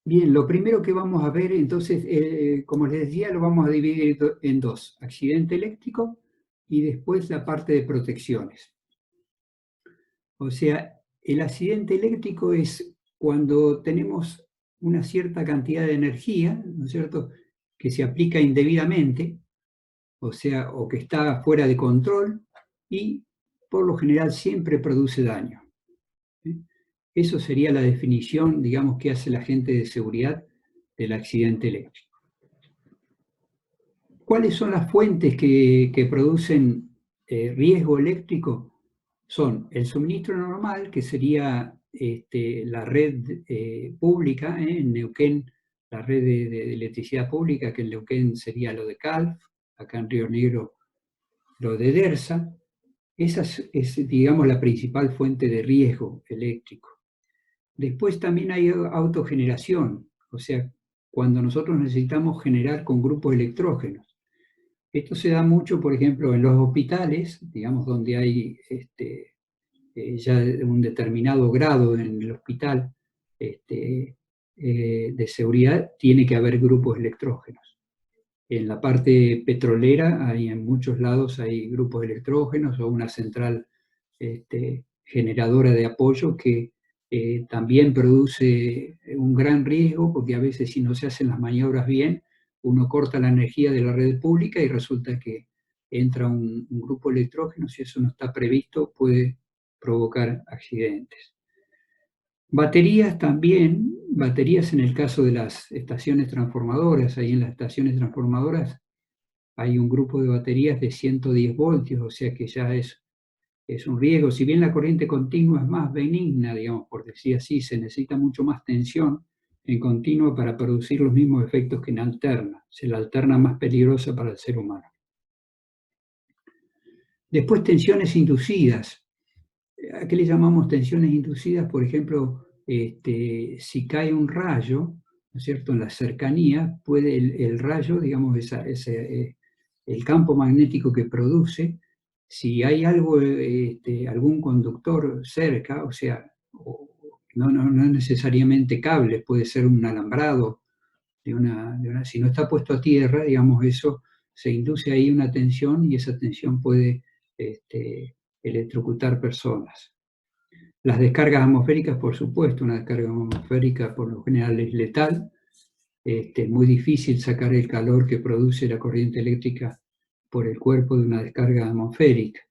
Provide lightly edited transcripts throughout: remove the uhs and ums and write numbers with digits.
Bien, lo primero que vamos a ver, entonces, como les decía, lo vamos a dividir en dos: accidente eléctrico y después la parte de protecciones. O sea, el accidente eléctrico es cuando tenemos una cierta cantidad de energía, ¿no es cierto?, que se aplica indebidamente, o sea, o que está fuera de control y por lo general siempre produce daño. ¿Sí? Eso sería la definición, digamos, que hace la gente de seguridad del accidente eléctrico. ¿Cuáles son las fuentes que producen riesgo eléctrico? Son el suministro normal, que sería la red pública, en Neuquén, la red de electricidad pública, que en Neuquén sería lo de Calf, acá en Río Negro lo de DERSA. Esa es, digamos, la principal fuente de riesgo eléctrico. Después también hay autogeneración, o sea, cuando nosotros necesitamos generar con grupos electrógenos. Esto se da mucho, por ejemplo, en los hospitales, digamos, donde hay ya un determinado grado en el hospital de seguridad, tiene que haber grupos electrógenos. En la parte petrolera, en muchos lados hay grupos electrógenos o una central generadora de apoyo que también produce un gran riesgo, porque a veces, si no se hacen las maniobras bien, uno corta la energía de la red pública y resulta que entra un grupo electrógeno. Si eso no está previsto, puede provocar accidentes. Baterías también, baterías en el caso de las estaciones transformadoras. Ahí en las estaciones transformadoras hay un grupo de baterías de 110 voltios, o sea que ya es un riesgo. Si bien la corriente continua es más benigna, digamos, por decir así, se necesita mucho más tensión en continua para producir los mismos efectos que en alterna. Es la alterna más peligrosa para el ser humano. Después, tensiones inducidas. ¿A qué le llamamos tensiones inducidas? Por ejemplo, si cae un rayo, ¿no es cierto?, en la cercanía, puede el rayo, digamos, el campo magnético que produce, si hay algo, algún conductor cerca, o sea, no necesariamente cables, puede ser un alambrado, si no está puesto a tierra, digamos, eso se induce ahí una tensión y esa tensión puede electrocutar personas. Las descargas atmosféricas, por supuesto, una descarga atmosférica por lo general es letal. Es muy difícil sacar el calor que produce la corriente eléctrica por el cuerpo de una descarga atmosférica.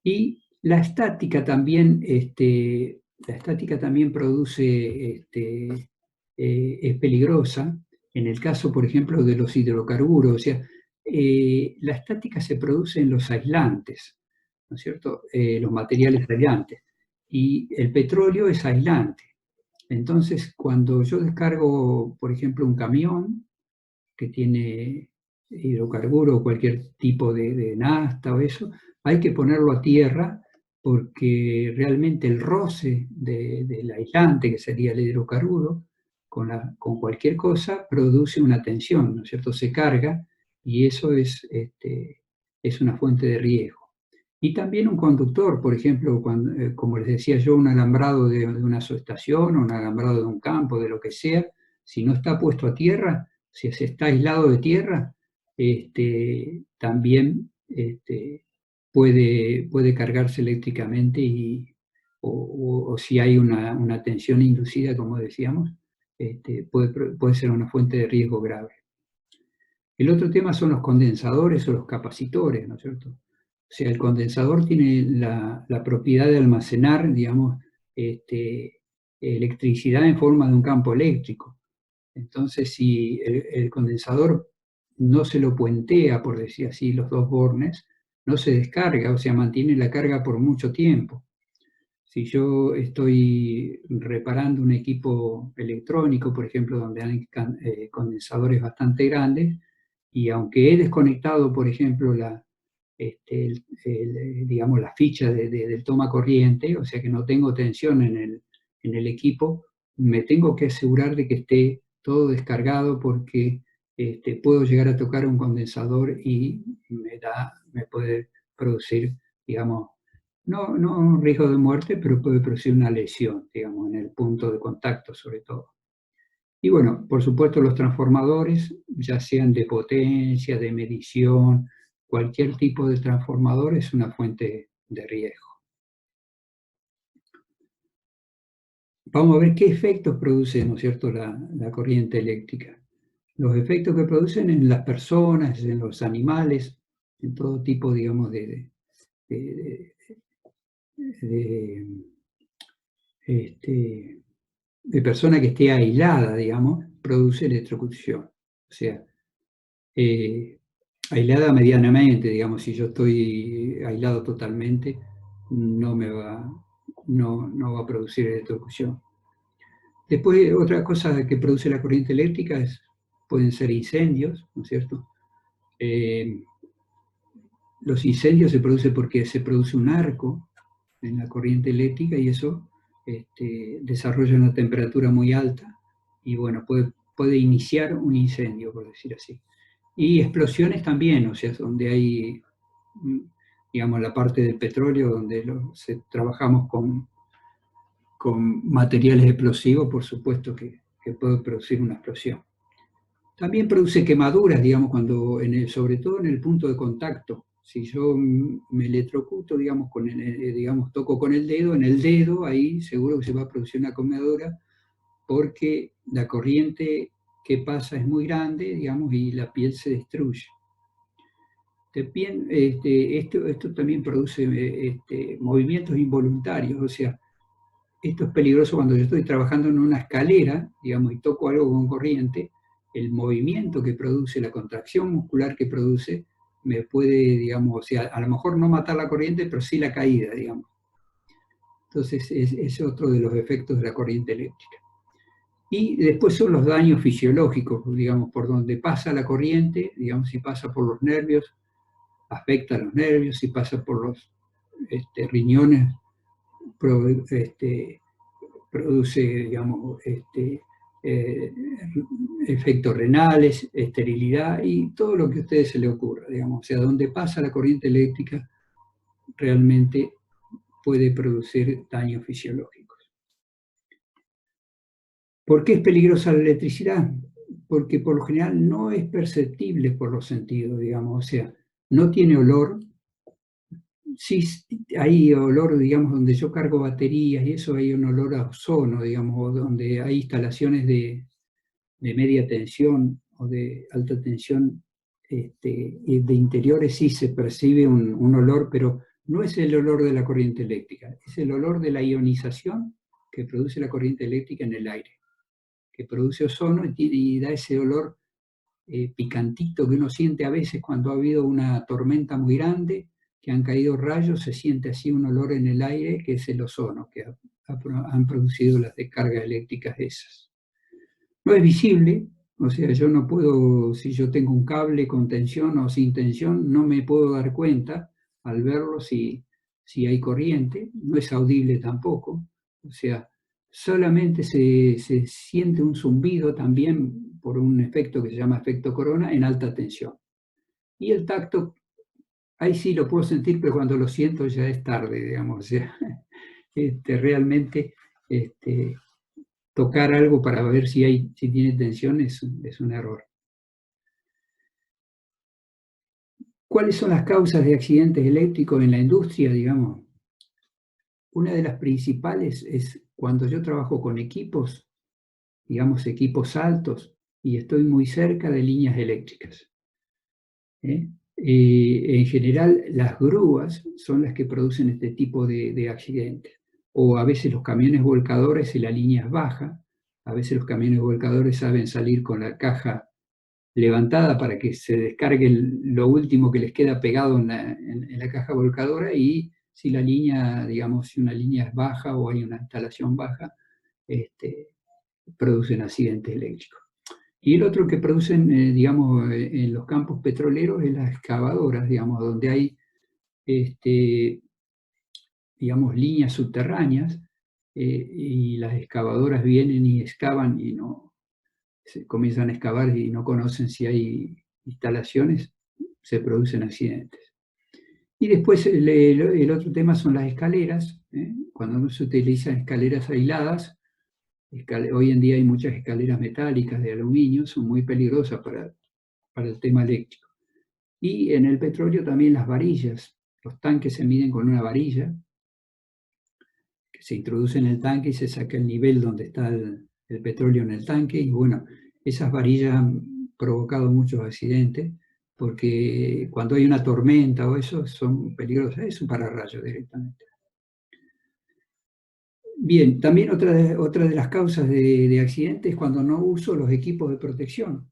Y la estática también, produce, es peligrosa en el caso, por ejemplo, de los hidrocarburos. O sea, la estática se produce en los aislantes, ¿no es cierto?, los materiales aislantes. Y el petróleo es aislante. Entonces, cuando yo descargo, por ejemplo, un camión que tiene hidrocarburo o cualquier tipo de nafta o eso, hay que ponerlo a tierra, porque realmente el roce del aislante, que sería el hidrocarburo, con cualquier cosa produce una tensión, ¿no es cierto? Se carga y eso es una fuente de riesgo. Y también un conductor, por ejemplo, como les decía yo, un alambrado de una subestación o un alambrado de un campo, de lo que sea, si no está puesto a tierra, si se está aislado de tierra, también puede cargarse eléctricamente o si hay una tensión inducida, como decíamos, puede ser una fuente de riesgo grave. El otro tema son los condensadores o los capacitores, ¿no es cierto? O sea, el condensador tiene la propiedad de almacenar, digamos, electricidad en forma de un campo eléctrico. Entonces, si el condensador no se lo puentea, por decir así, los dos bornes, no se descarga, o sea, mantiene la carga por mucho tiempo. Si yo estoy reparando un equipo electrónico, por ejemplo, donde hay condensadores bastante grandes, y aunque he desconectado, por ejemplo, digamos, la ficha del toma corriente, o sea que no tengo tensión en el equipo, me tengo que asegurar de que esté todo descargado, porque puedo llegar a tocar un condensador y me puede producir, digamos, no un riesgo de muerte, pero puede producir una lesión, digamos, en el punto de contacto sobre todo. Y bueno, por supuesto los transformadores, ya sean de potencia, de medición, cualquier tipo de transformador es una fuente de riesgo. Vamos a ver qué efectos produce, ¿no es cierto?, la corriente eléctrica. Los efectos que producen en las personas, en los animales, en todo tipo, digamos, de- de, este, de persona que esté aislada, digamos, produce electrocución. O sea, eh, aislada medianamente, digamos, si yo estoy aislado totalmente, no va a producir electrocución. Después, otra cosa que produce la corriente eléctrica pueden ser incendios, ¿no es cierto? Eh, los incendios se producen porque se produce un arco en la corriente eléctrica y eso desarrolla una temperatura muy alta y bueno, puede iniciar un incendio, por decir así. Y explosiones también, o sea, donde hay, digamos, la parte del petróleo, donde trabajamos con materiales explosivos, por supuesto que puede producir una explosión. También produce quemaduras, digamos, sobre todo en el punto de contacto. Si yo me electrocuto, digamos, digamos, toco con el dedo, en el dedo, ahí seguro que se va a producir una quemadura porque la corriente que pasa es muy grande, digamos, y la piel se destruye. Esto también produce movimientos involuntarios, o sea, esto es peligroso cuando yo estoy trabajando en una escalera, digamos, y toco algo con corriente, el movimiento que produce, la contracción muscular que produce, me puede, digamos, o sea, a lo mejor no matar la corriente, pero sí la caída, digamos. Entonces, es otro de los efectos de la corriente eléctrica. Y después son los daños fisiológicos, digamos, por donde pasa la corriente, digamos, si pasa por los nervios, afecta a los nervios, si pasa por los riñones, produce, digamos, eh, efectos renales, esterilidad y todo lo que a ustedes se les ocurra, digamos. O sea, donde pasa la corriente eléctrica realmente puede producir daños fisiológicos. ¿Por qué es peligrosa la electricidad? Porque por lo general no es perceptible por los sentidos, digamos, o sea, no tiene olor. Sí, hay olor, digamos, donde yo cargo baterías y eso hay un olor a ozono, digamos, o donde hay instalaciones de media tensión o de alta tensión, y de interiores sí se percibe un olor, pero no es el olor de la corriente eléctrica, es el olor de la ionización que produce la corriente eléctrica en el aire, que produce ozono y da ese olor picantito que uno siente a veces cuando ha habido una tormenta muy grande, que han caído rayos, se siente así un olor en el aire, que es el ozono, que han producido las descargas eléctricas esas. No es visible, o sea, yo no puedo, si yo tengo un cable con tensión o sin tensión, no me puedo dar cuenta al verlo si hay corriente, no es audible tampoco, o sea, solamente se siente un zumbido también por un efecto que se llama efecto corona en alta tensión. Y el tacto, ahí sí lo puedo sentir, pero cuando lo siento ya es tarde, digamos, o sea, realmente tocar algo para ver si tiene tensión es un error. ¿Cuáles son las causas de accidentes eléctricos en la industria, digamos? Una de las principales es cuando yo trabajo con equipos, digamos equipos altos, y estoy muy cerca de líneas eléctricas. ¿Eh? En general, las grúas son las que producen este tipo de accidentes. O a veces los camiones volcadores, si la línea es baja, a veces los camiones volcadores saben salir con la caja levantada para que se descargue lo último que les queda pegado en la caja volcadora y si la línea, digamos, si una línea es baja o hay una instalación baja, producen accidentes eléctricos. Y el otro que producen, digamos, en los campos petroleros es las excavadoras, digamos, donde hay, digamos, líneas subterráneas y las excavadoras vienen y excavan y no, se comienzan a excavar y no conocen si hay instalaciones, se producen accidentes. Y después el otro tema son las escaleras. Cuando no se utilizan escaleras aisladas, Hoy en día hay muchas escaleras metálicas de aluminio, son muy peligrosas para el tema eléctrico. Y en el petróleo también las varillas. Los tanques se miden con una varilla que se introduce en el tanque y se saca el nivel donde está el petróleo en el tanque. Y bueno, esas varillas han provocado muchos accidentes porque cuando hay una tormenta o eso son peligrosas. Es un pararrayos directamente. Bien, también otra de las causas de accidentes es cuando no uso los equipos de protección.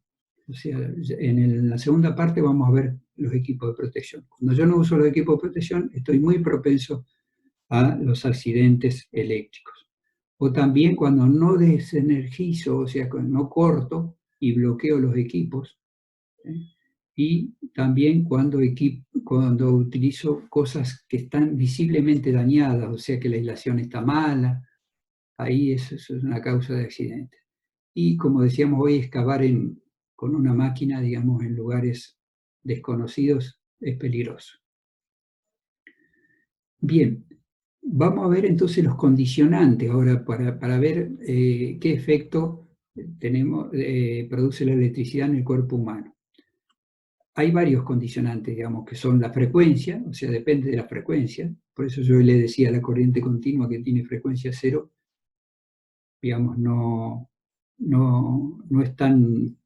O sea, la segunda parte vamos a ver los equipos de protección. Cuando yo no uso los equipos de protección, estoy muy propenso a los accidentes eléctricos. O también cuando no desenergizo, o sea, cuando no corto y bloqueo los equipos. ¿eh? Y también cuando utilizo cosas que están visiblemente dañadas, o sea, que la aislación está mala, ahí eso es una causa de accidente. Y como decíamos hoy, excavar con una máquina, digamos, en lugares desconocidos es peligroso. Bien, vamos a ver entonces los condicionantes ahora para ver qué efecto produce la electricidad en el cuerpo humano. Hay varios condicionantes, digamos, que son la frecuencia, o sea, depende de la frecuencia. Por eso yo le decía la corriente continua que tiene frecuencia cero, digamos, no es tan,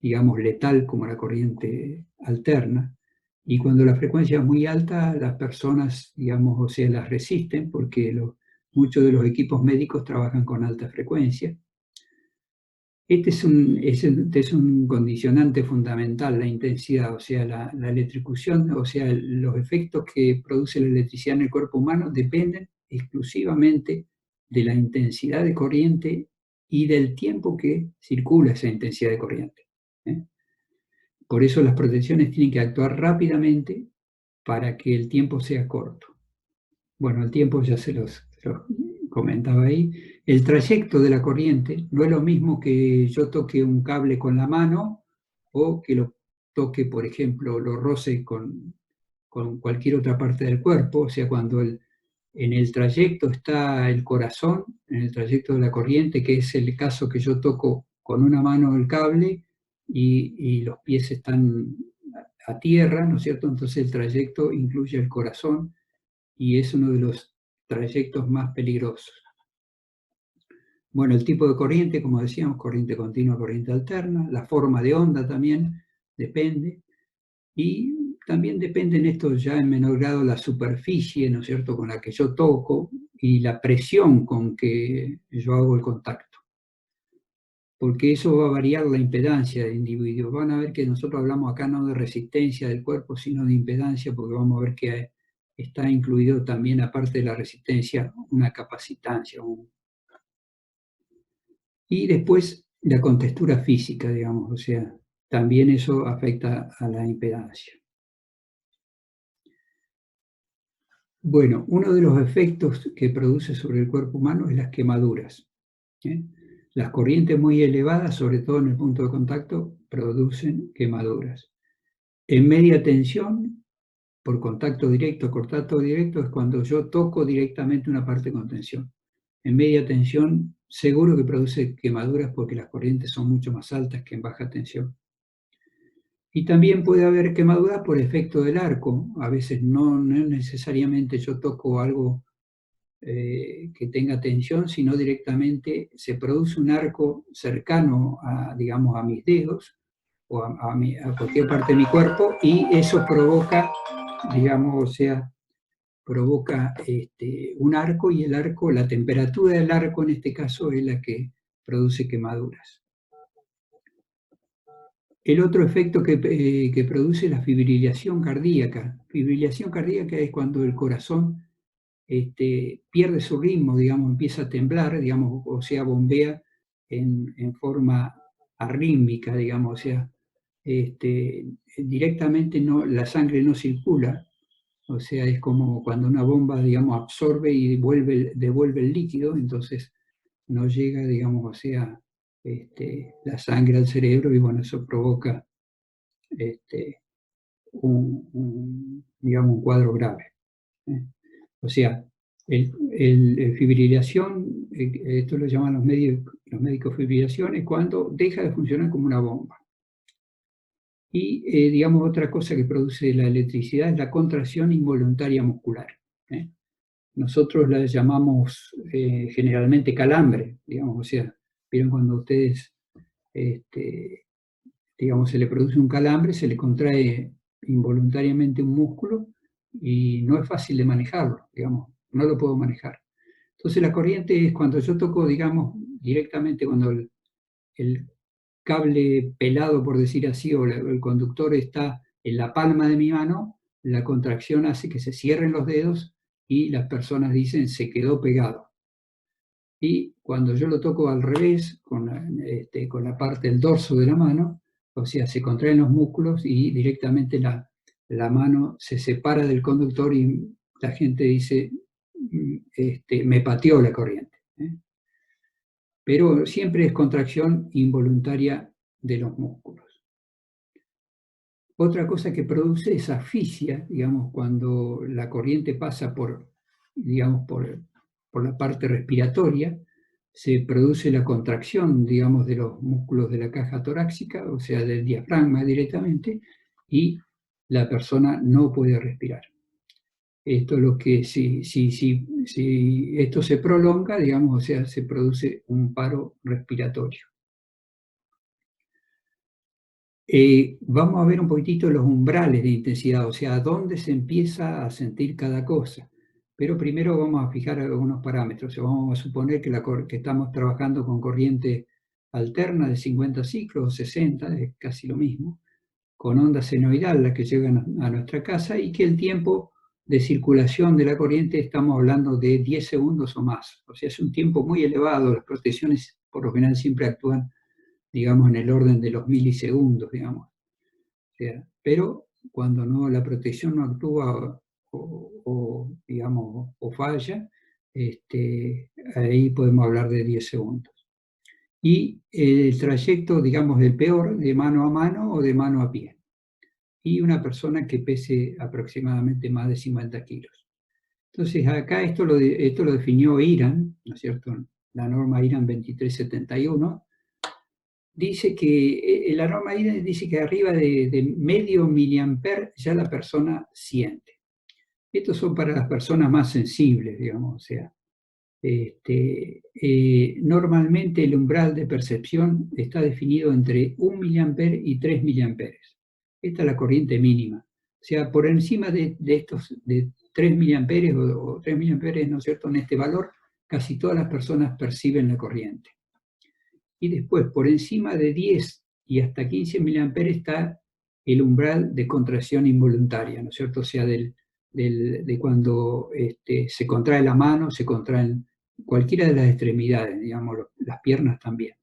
digamos, letal como la corriente alterna. Y cuando la frecuencia es muy alta, las personas, digamos, o sea, las resisten porque muchos de los equipos médicos trabajan con alta frecuencia. Este es un condicionante fundamental, la intensidad, o sea, la electrocución, o sea, los efectos que produce la electricidad en el cuerpo humano dependen exclusivamente de la intensidad de corriente y del tiempo que circula esa intensidad de corriente. ¿eh? Por eso las protecciones tienen que actuar rápidamente para que el tiempo sea corto. Bueno, el tiempo ya se los comentaba ahí. El trayecto de la corriente no es lo mismo que yo toque un cable con la mano o que lo toque, por ejemplo, lo roce con cualquier otra parte del cuerpo. O sea, cuando en el trayecto está el corazón, en el trayecto de la corriente, que es el caso que yo toco con una mano el cable y los pies están a tierra, ¿no es cierto? Entonces el trayecto incluye el corazón y es uno de los trayectos más peligrosos. Bueno, el tipo de corriente, como decíamos, corriente continua, corriente alterna, la forma de onda también depende, y también depende en esto ya en menor grado la superficie, ¿no es cierto?, con la que yo toco y la presión con que yo hago el contacto, porque eso va a variar la impedancia del individuo. Van a ver que nosotros hablamos acá no de resistencia del cuerpo, sino de impedancia, porque vamos a ver que está incluido también, aparte de la resistencia, una capacitancia. Y después la contextura física, digamos, o sea, también eso afecta a la impedancia. Bueno, uno de los efectos que produce sobre el cuerpo humano es las quemaduras. ¿eh? Las corrientes muy elevadas, sobre todo en el punto de contacto, producen quemaduras. En media tensión, por contacto directo es cuando yo toco directamente una parte con tensión. En media tensión, seguro que produce quemaduras porque las corrientes son mucho más altas que en baja tensión. Y también puede haber quemaduras por efecto del arco. A veces no necesariamente yo toco algo que tenga tensión, sino directamente se produce un arco cercano a, digamos, a mis dedos o a cualquier parte de mi cuerpo y eso provoca, digamos, o sea, provoca un arco y el arco, la temperatura del arco en este caso es la que produce quemaduras. El otro efecto que produce la fibrilación cardíaca. Fibrilación cardíaca es cuando el corazón pierde su ritmo, digamos, empieza a temblar, digamos, o sea, bombea en forma arrítmica, digamos, o sea, directamente la sangre no circula, o sea, es como cuando una bomba, digamos, absorbe y devuelve el líquido, entonces no llega, digamos, o sea, la sangre al cerebro y bueno, eso provoca este, digamos, un cuadro grave. ¿eh? O sea, Fibrilación, esto lo llaman los médicos fibrilación, es cuando deja de funcionar como una bomba. Y, digamos, otra cosa que produce la electricidad es la contracción involuntaria muscular. Nosotros la llamamos generalmente calambre, digamos, o sea, vieron cuando ustedes, digamos, se le produce un calambre, se le contrae involuntariamente un músculo y no es fácil de manejarlo, digamos, no lo puedo manejar. Entonces la corriente es cuando yo toco, digamos, directamente cuando el cable pelado, por decir así, o el conductor está en la palma de mi mano, la contracción hace que se cierren los dedos y las personas dicen se quedó pegado. Y cuando yo lo toco al revés, con la parte del dorso de la mano, o sea, se contraen los músculos y directamente la mano se separa del conductor y la gente dice, me pateó la corriente. Pero siempre es contracción involuntaria de los músculos. Otra cosa que produce es asfixia, digamos, cuando la corriente pasa digamos, por la parte respiratoria, se produce la contracción, digamos, de los músculos de la caja torácica, o sea, del diafragma directamente, y la persona no puede respirar. Esto es lo que, si esto se prolonga, digamos, o sea, se produce un paro respiratorio. Vamos a ver un poquitito los umbrales de intensidad, o sea, dónde se empieza a sentir cada cosa. Pero primero vamos a fijar algunos parámetros. Vamos a suponer que estamos trabajando con corriente alterna de 50 ciclos, 60, es casi lo mismo, con onda senoidal, las que llegan a nuestra casa, y que el tiempo de circulación de la corriente estamos hablando de 10 segundos o más. O sea, es un tiempo muy elevado. Las protecciones por lo general siempre actúan, digamos, en el orden de los milisegundos, digamos. O sea, pero cuando no, la protección no actúa digamos, o falla, ahí podemos hablar de 10 segundos. Y el trayecto, digamos, del peor, de mano a mano o de mano a pie. Y una persona que pese aproximadamente más de 50 kilos. Entonces, acá esto lo definió IRAN, ¿no es cierto? La norma IRAN 2371, dice que la norma IRAN dice que arriba de medio miliamper ya la persona siente. Estos son para las personas más sensibles, digamos, o sea, normalmente el umbral de percepción está definido entre 1 miliamper y 3 miliamperes. Esta es la corriente mínima. O sea, por encima de estos, de 3 miliamperes o 3 miliamperes, ¿no es cierto?, en este valor, casi todas las personas perciben la corriente. Y después, por encima de 10 y hasta 15 miliamperes está el umbral de contracción involuntaria, ¿no es cierto? O sea, de cuando se contrae la mano, se contraen cualquiera de las extremidades, digamos, las piernas también.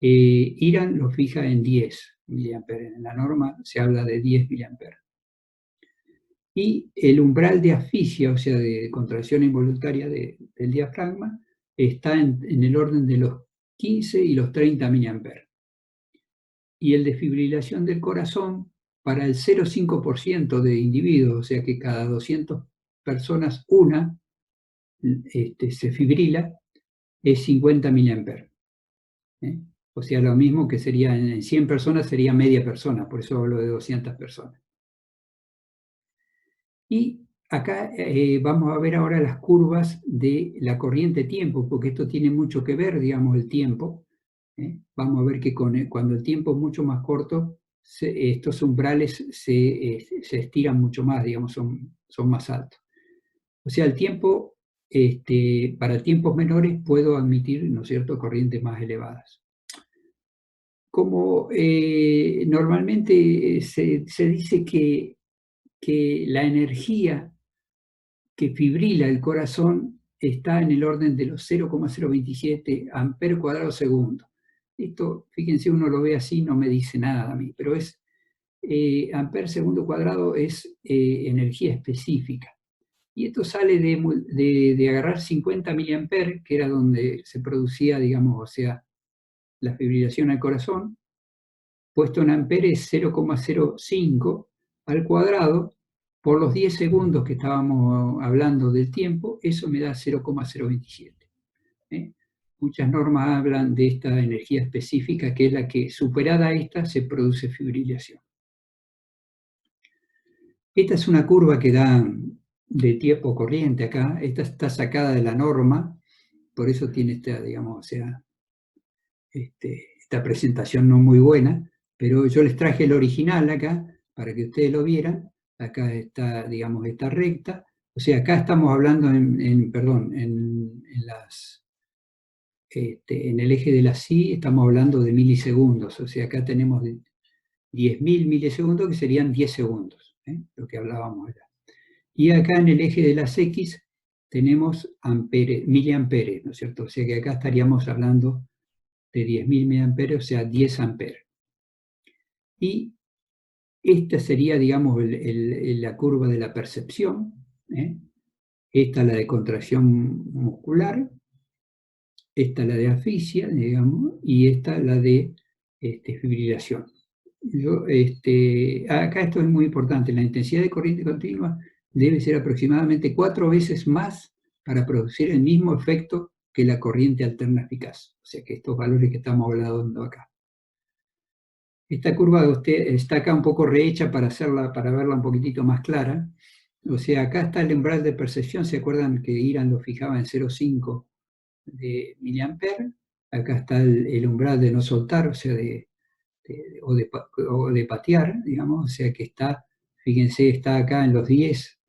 IRAN lo fija en 10 miliamperes. En la norma se habla de 10 miliamperes. Y el umbral de asfixia, o sea, de contracción involuntaria del diafragma, está en el orden de los 15 y los 30 miliamperes. Y el de fibrilación del corazón, para el 0,5% de individuos, o sea que cada 200 personas una se fibrila, es 50 miliamperes. O sea, lo mismo que sería en 100 personas, sería media persona, por eso hablo de 200 personas. Y acá vamos a ver ahora las curvas de la corriente tiempo, porque esto tiene mucho que ver, digamos, el tiempo. Vamos a ver que cuando el tiempo es mucho más corto, estos umbrales se estiran mucho más, digamos, son más altos. O sea, el tiempo, para tiempos menores puedo admitir, ¿no es cierto?, corrientes más elevadas. Como normalmente se dice que la energía que fibrila el corazón está en el orden de los 0,027 amperes cuadrados segundo. Esto, fíjense, uno lo ve así, no me dice nada a mí, pero es amper segundo cuadrado es energía específica. Y esto sale de agarrar 50 miliamperes, que era donde se producía, digamos, o sea, la fibrilación al corazón, puesto en amperes 0,05 al cuadrado, por los 10 segundos que estábamos hablando del tiempo, eso me da 0,027. Muchas normas hablan de esta energía específica, que es la que, superada esta, se produce fibrilación. Esta es una curva que da de tiempo corriente acá. Esta está sacada de la norma, por eso tiene esta, digamos, o sea, esta presentación no muy buena, pero yo les traje el original acá, para que ustedes lo vieran. Acá está, digamos, esta recta. O sea, acá estamos hablando en el eje de la CI estamos hablando de milisegundos. O sea, acá tenemos 10.000 milisegundos, que serían 10 segundos, lo que hablábamos acá. Y acá en el eje de las X tenemos miliamperes, ¿no es cierto? O sea que acá estaríamos hablando de 10.000 miliamperes, o sea, 10 amperes. Y esta sería, digamos, la curva de la percepción. Esta es la de contracción muscular, esta es la de asfixia, digamos, y esta es la de fibrilación. Acá esto es muy importante, la intensidad de corriente continua debe ser aproximadamente 4 veces más para producir el mismo efecto que la corriente alterna eficaz. O sea que estos valores que estamos hablando acá. Esta curva de usted está acá un poco rehecha para verla un poquitito más clara. O sea, acá está el umbral de percepción. ¿Se acuerdan que Iran lo fijaba en 0,5 de miliamper? Acá está el umbral de no soltar, o sea, o de patear, digamos. O sea que está, fíjense, está acá en los 10,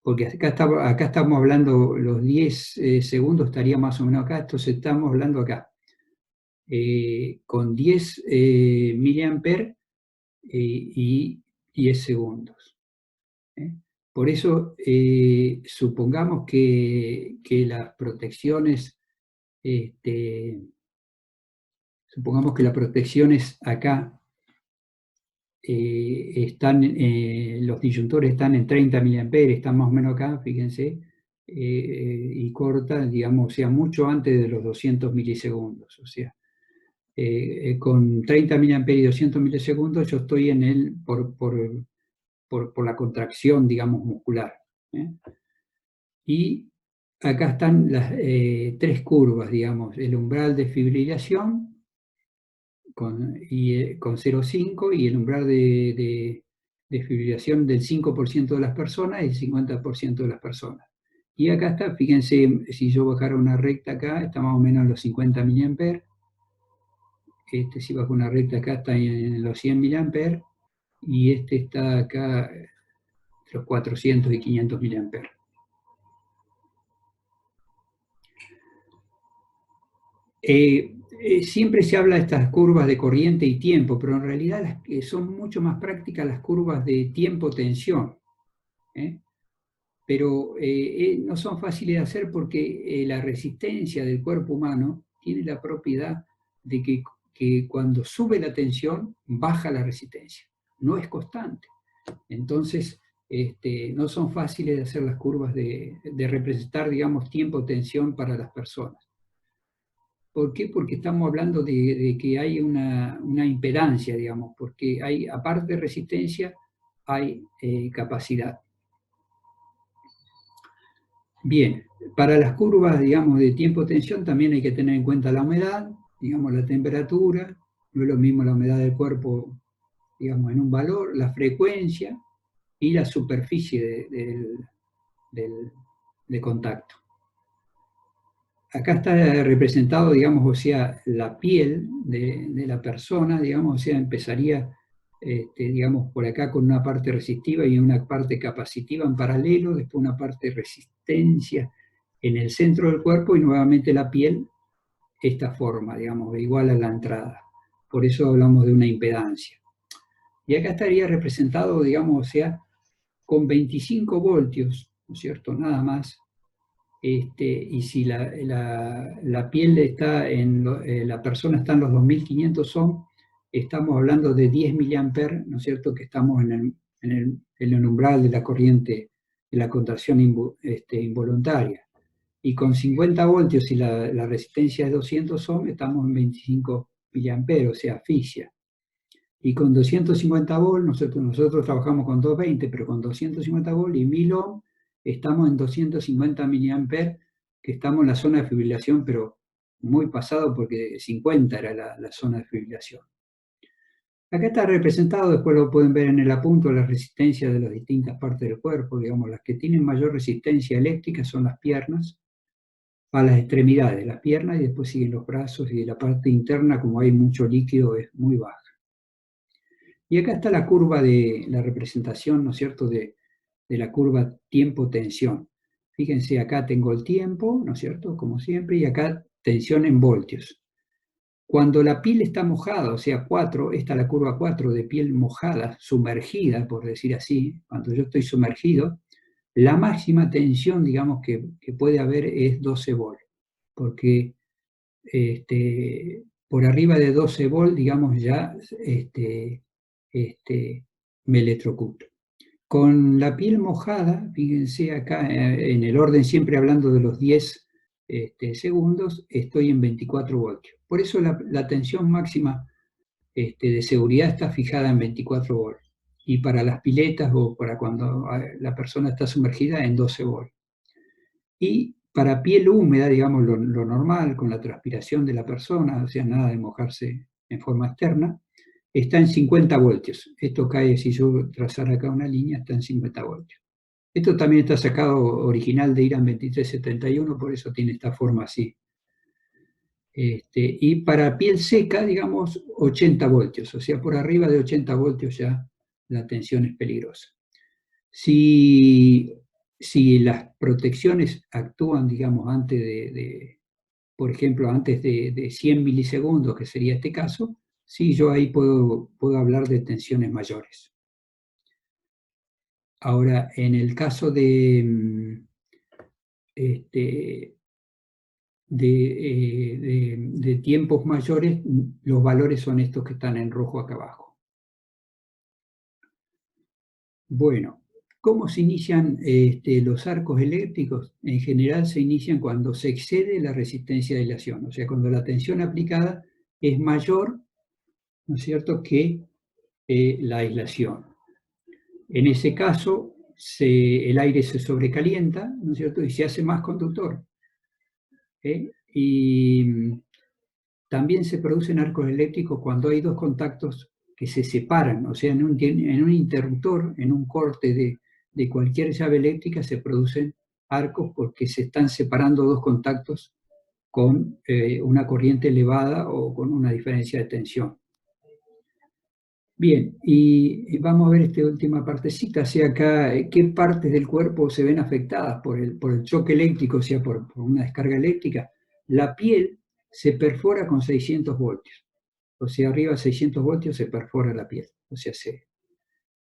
porque acá estamos hablando, los 10 segundos estaría más o menos acá, entonces estamos hablando acá. Con 10 miliamper y 10 segundos. Por eso, supongamos que las protecciones, supongamos que las protecciones acá los disyuntores están en 30 miliamperes, están más o menos acá, fíjense, y corta, digamos, o sea, mucho antes de los 200 milisegundos. O sea, con 30 miliamperes y 200 milisegundos yo estoy en él por la contracción, digamos, muscular. Y acá están las 3 curvas, digamos, el umbral de fibrilación con 0,5 y el umbral de fibrilación del 5% de las personas y el 50% de las personas. Y acá está, fíjense, si yo bajara una recta acá, está más o menos en los 50 miliamperes. Si bajo una recta acá está en los 100 miliamperes y está acá entre los 400 y 500 miliamperes. Siempre se habla de estas curvas de corriente y tiempo, pero en realidad son mucho más prácticas las curvas de tiempo-tensión. Pero no son fáciles de hacer porque la resistencia del cuerpo humano tiene la propiedad de que cuando sube la tensión, baja la resistencia. No es constante. Entonces, no son fáciles de hacer las curvas de representar, digamos, tiempo-tensión para las personas. ¿Por qué? Porque estamos hablando de que hay una impedancia, digamos, porque hay, aparte de resistencia, hay capacidad. Bien, para las curvas, digamos, de tiempo-tensión también hay que tener en cuenta la humedad, digamos, la temperatura, no es lo mismo la humedad del cuerpo, digamos, en un valor, la frecuencia y la superficie de contacto. Acá está representado, digamos, o sea, la piel de la persona, digamos, o sea, empezaría, digamos, por acá con una parte resistiva y una parte capacitiva en paralelo, después una parte de resistencia en el centro del cuerpo y nuevamente la piel, esta forma, digamos, igual a la entrada. Por eso hablamos de una impedancia. Y acá estaría representado, digamos, o sea, con 25 voltios, ¿no es cierto? Nada más. Y si la piel está la persona está en los 2500 ohm, estamos hablando de 10 miliamperes, ¿no es cierto? Que estamos en el umbral de la corriente, de la contracción involuntaria. Y con 50 voltios, si la resistencia es 200 ohm, estamos en 25 miliamperes, o sea, asfixia. Y con 250 volt, nosotros trabajamos con 220, pero con 250 volt y 1000 ohm, estamos en 250 miliamperes, que estamos en la zona de fibrilación, pero muy pasado porque 50 era la zona de fibrilación. Acá está representado, después lo pueden ver en el apunto, la resistencia de las distintas partes del cuerpo. Digamos, las que tienen mayor resistencia eléctrica son las piernas, a las extremidades, las piernas, y después siguen los brazos, y la parte interna, como hay mucho líquido, es muy baja. Y acá está la curva de la representación, ¿no es cierto?, de la curva tiempo-tensión. Fíjense, acá tengo el tiempo, ¿no es cierto?, como siempre, y acá tensión en voltios. Cuando la piel está mojada, o sea, 4, esta es la curva 4 de piel mojada, sumergida, por decir así, cuando yo estoy sumergido, la máxima tensión, digamos, que puede haber es 12 volt, porque por arriba de 12 volt, digamos, ya me electrocuto. Con la piel mojada, fíjense acá, en el orden siempre hablando de los 10 segundos, estoy en 24 voltios. Por eso la tensión máxima de seguridad está fijada en 24 voltios. Y para las piletas o para cuando la persona está sumergida, en 12 voltios. Y para piel húmeda, digamos, lo normal, con la transpiración de la persona, o sea, nada de mojarse en forma externa, está en 50 voltios. Esto cae, si yo trazara acá una línea, está en 50 voltios. Esto también está sacado original de IRAM 2371, por eso tiene esta forma así. Y para piel seca, digamos, 80 voltios, o sea, por arriba de 80 voltios ya la tensión es peligrosa. Si las protecciones actúan, digamos, antes por ejemplo, antes de 100 milisegundos, que sería este caso, sí, yo ahí puedo hablar de tensiones mayores. Ahora, en el caso de tiempos mayores, los valores son estos que están en rojo acá abajo. Bueno, ¿cómo se inician los arcos eléctricos? En general se inician cuando se excede la resistencia de aislación, o sea, cuando la tensión aplicada es mayor, ¿no es cierto?, que la aislación. En ese caso, el aire se sobrecalienta, ¿no es cierto?, y se hace más conductor. Y también se producen arcos eléctricos cuando hay dos contactos que se separan, o sea, en un interruptor, en un corte de cualquier llave eléctrica se producen arcos porque se están separando dos contactos con una corriente elevada o con una diferencia de tensión. Bien, y vamos a ver esta última partecita, o sea, acá, qué partes del cuerpo se ven afectadas por el choque eléctrico, o sea, por una descarga eléctrica. La piel se perfora con 600 voltios, o sea, arriba de 600 voltios se perfora la piel, o sea,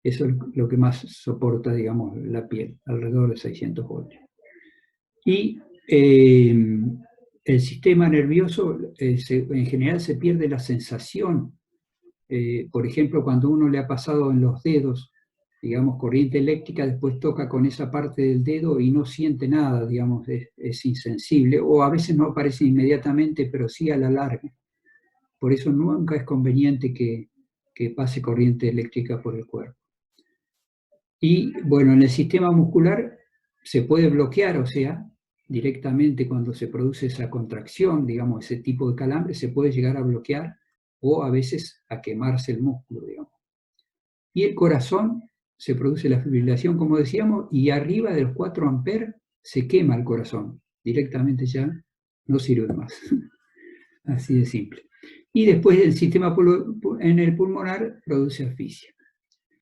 eso es lo que más soporta, digamos, la piel, alrededor de 600 voltios. Y el sistema nervioso, en general se pierde la sensación. Por ejemplo, cuando uno le ha pasado en los dedos, digamos, corriente eléctrica, después toca con esa parte del dedo y no siente nada, digamos, es insensible, o a veces no aparece inmediatamente, pero sí a la larga. Por eso nunca es conveniente que pase corriente eléctrica por el cuerpo. Y bueno, en el sistema muscular se puede bloquear, o sea, directamente cuando se produce esa contracción, digamos, ese tipo de calambre, se puede llegar a bloquear o a veces a quemarse el músculo, digamos. Y el corazón, se produce la fibrilación, como decíamos, y arriba de los 4 amperes se quema el corazón. Directamente ya no sirve más. Así de simple. Y después el sistema en el pulmonar produce asfixia.